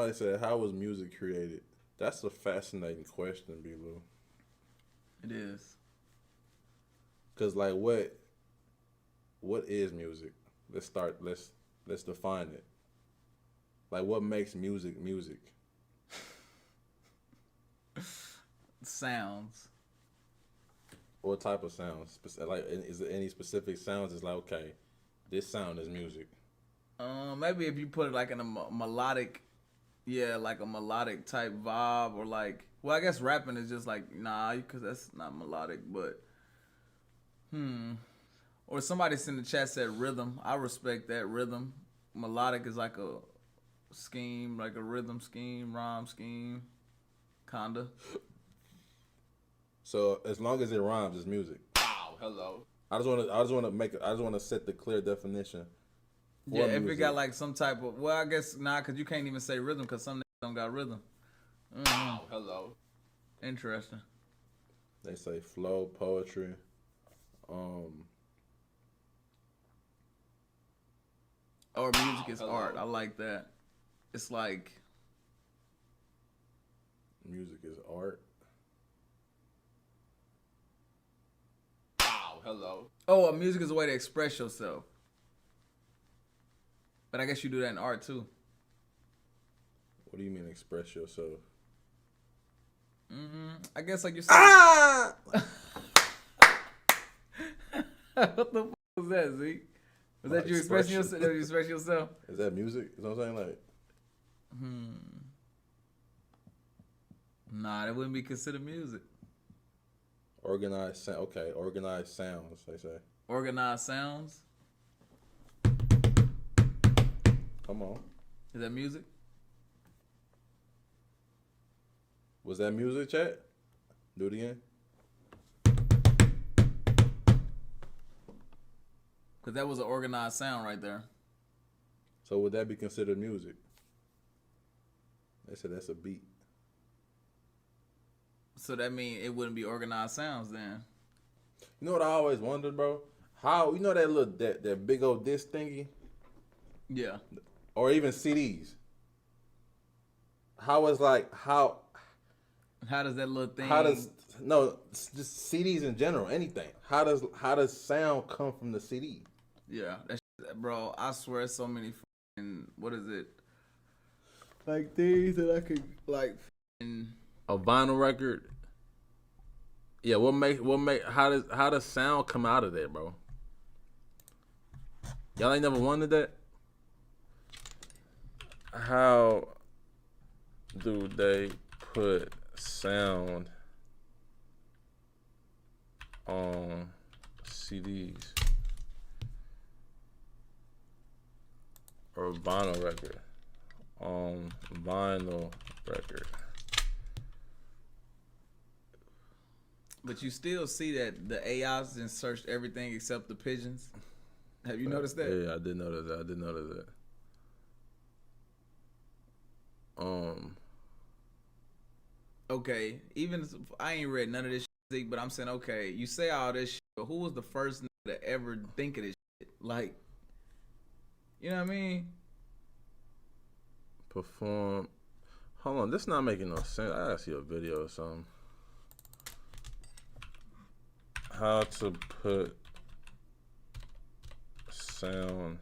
Somebody said, "How was music created?" That's a fascinating question, B. Lou. It is. Cause like, what is music? Let's start. Let's define it. Like, what makes music music? Sounds. What type of sounds? Like, is there any specific sounds? It's like, okay, this sound is music. Maybe if you put it like in a melodic, yeah, like a melodic type vibe, or like, well, I guess rapping is just like, nah, because that's not melodic, but, or somebody in the chat said rhythm. I respect that rhythm. Melodic is like a scheme, like a rhythm scheme, rhyme scheme, kinda. So as long as it rhymes, it's music. Wow, hello. I just want to set the clear definition. Yeah, if it got like some type of, well, I guess not, because you can't even say rhythm, because some niggas don't got rhythm. Wow, hello. Interesting. They say flow, poetry. Or music is art. I like that. It's like music is art. Wow, hello. Oh, music is a way to express yourself. But I guess you do that in art too. What do you mean express yourself? I guess like you're saying. Ah! What the fuck was that, Zeke? Was that you expressing yourself? Did you express yourself? Is that music? Is what I'm saying? Like, Nah, that wouldn't be considered music. Organized sound. Okay, organized sounds. They say. Organized sounds. Come on. Is that music? Was that music, chat? Do it again. Because that was an organized sound right there. So would that be considered music? They said that's a beat. So that means it wouldn't be organized sounds then. You know what I always wondered, bro? How, you know that little, that big old disc thingy? Yeah. Or even CDs. How does that little thing? Just CDs in general, anything. How does sound come from the CD? Yeah, bro, I swear so many what is it? Like things that I could like a vinyl record. Yeah, how does sound come out of there, bro? Y'all ain't never wondered that? How do they put sound on CDs or vinyl record? On vinyl record. But you still see that the AIs then searched everything except the pigeons. Have you noticed that? Yeah, I did notice that. Okay, even I ain't read none of this shit, but I'm saying, okay, you say all this shit, but who was the first nigga to ever think of this shit? Like, you know what I mean? Perform. Hold on, this not making no sense. I gotta see a video or something. How to put sound.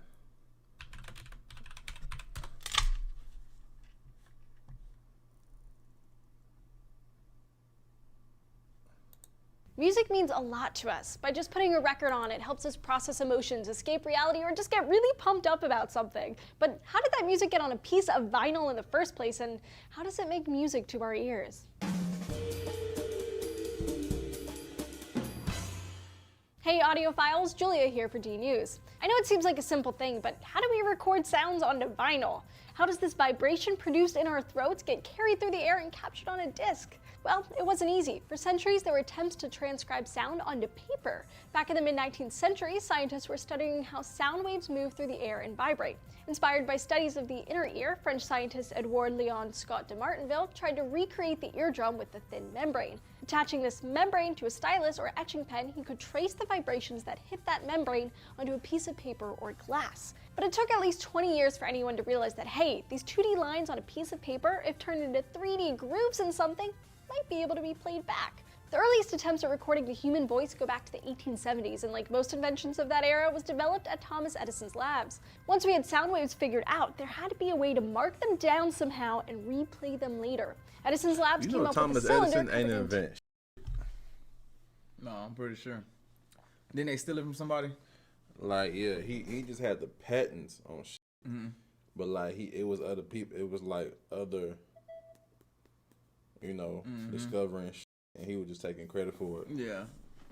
Music means a lot to us. By just putting a record on, it helps us process emotions, escape reality, or just get really pumped up about something. But how did that music get on a piece of vinyl in the first place, and how does it make music to our ears? Hey audiophiles, Julia here for D News. I know it seems like a simple thing, but how do we record sounds onto vinyl? How does this vibration produced in our throats get carried through the air and captured on a disc? Well, it wasn't easy. For centuries, there were attempts to transcribe sound onto paper. Back in the mid-19th century, scientists were studying how sound waves move through the air and vibrate. Inspired by studies of the inner ear, French scientist Edouard Leon Scott de Martinville tried to recreate the eardrum with the thin membrane. Attaching this membrane to a stylus or etching pen, he could trace the vibrations that hit that membrane onto a piece of paper or glass. But it took at least 20 years for anyone to realize that, hey, these 2D lines on a piece of paper, if turned into 3D grooves in something, might be able to be played back. The earliest attempts at recording the human voice go back to the 1870s, and like most inventions of that era, was developed at Thomas Edison's labs. Once we had sound waves figured out, there had to be a way to mark them down somehow and replay them later. Edison's labs came up with a cylinder. Edison ain't invent. No, I'm pretty sure. Didn't they steal it from somebody? Like, yeah, he just had the patents on shit. But like it was other people. It was like other, discovering shit, and he was just taking credit for it. Yeah,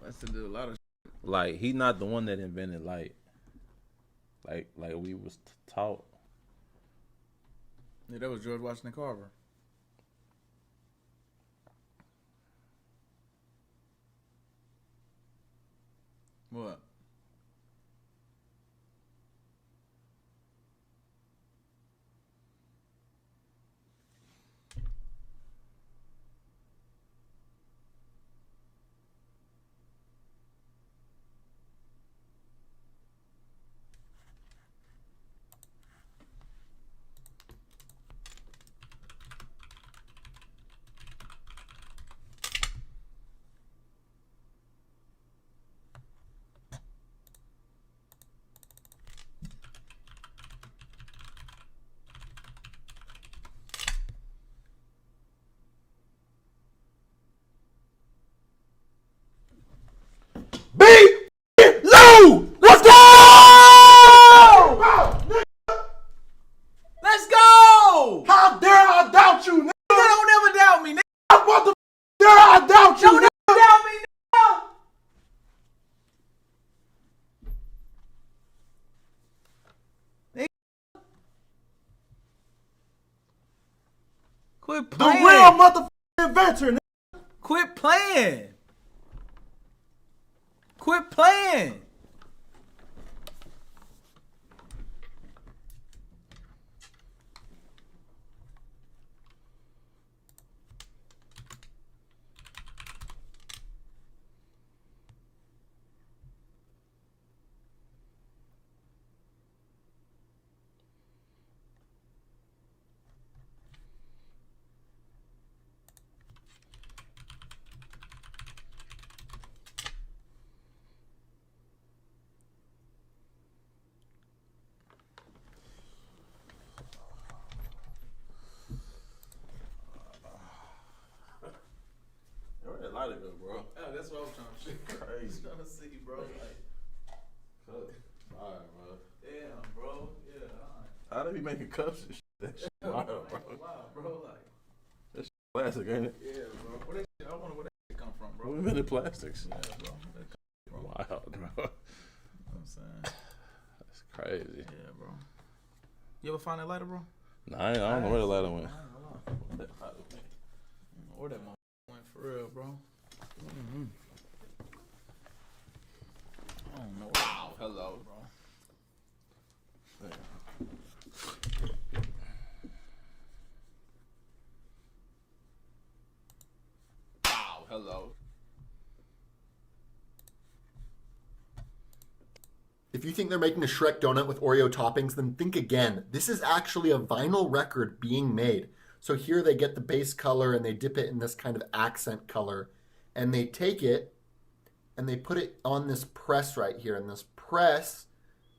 that's to do a lot of shit. Like, he not the one that invented light. Like we was taught. Yeah, that was George Washington Carver. What? B Lou, let's go! Let's go! How dare I doubt you, nigga? Don't ever doubt me, nigga. What the dare I doubt you, Don't ever doubt me, nigga. Quit The playing. real motherfucking inventor, nigga. Quit playing. Quit playing. Where that lighter go, bro? Oh, that's what I'm trying to see. Crazy. Trying to see, bro. Like, Alright, bro. damn, bro. Yeah. How they be making cups and shit? That shit wild, bro. Wow, bro. Like, That shit plastic, ain't it? yeah, bro. Where that shit, I wonder where that shit come from, bro. We invented plastics. Yeah, bro. That come from, Wild, bro. you know what I'm saying? That's crazy. Yeah, bro. You ever find that lighter, bro? Nah, I don't know where the lighter went. Where that motherfucker went for real, bro? I don't know. Wow, hello, bro. Wow, hello. If you think they're making a Shrek donut with Oreo toppings, then think again. This is actually a vinyl record being made. So here they get the base color and they dip it in this kind of accent color. And they take it and they put it on this press right here. And this press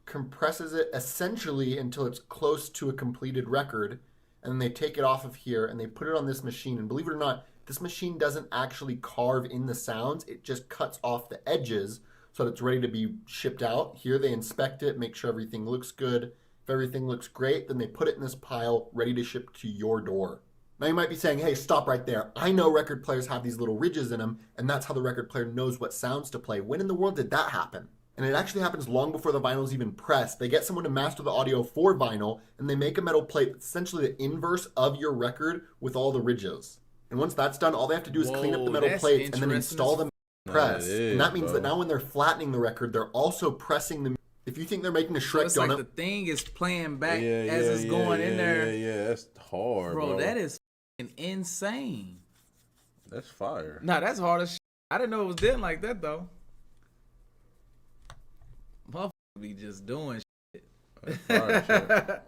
compresses it essentially until it's close to a completed record. And then they take it off of here and they put it on this machine. And believe it or not, this machine doesn't actually carve in the sounds. It just cuts off the edges so that it's ready to be shipped out. Here they inspect it, make sure everything looks good. If everything looks great, then they put it in this pile ready to ship to your door. Now you might be saying, hey, stop right there. I know record players have these little ridges in them, and that's how the record player knows what sounds to play. When in the world did that happen? And it actually happens long before the vinyl's even pressed. They get someone to master the audio for vinyl, and they make a metal plate that's essentially the inverse of your record with all the ridges. And once that's done, all they have to do is clean up the Whoa, metal that's plates and then interesting install as them No, press. it is, And that means bro. that now when they're flattening the record, they're also pressing the. If you think they're making a So Shrek it's donut, like the thing is playing back Yeah, as it's going in there. Yeah, that's hard, bro. That is f***ing insane. That's fire. Nah, that's hard as shit. I didn't know it was done like that though. Motherfuckers be just doing shit. That's fire shit.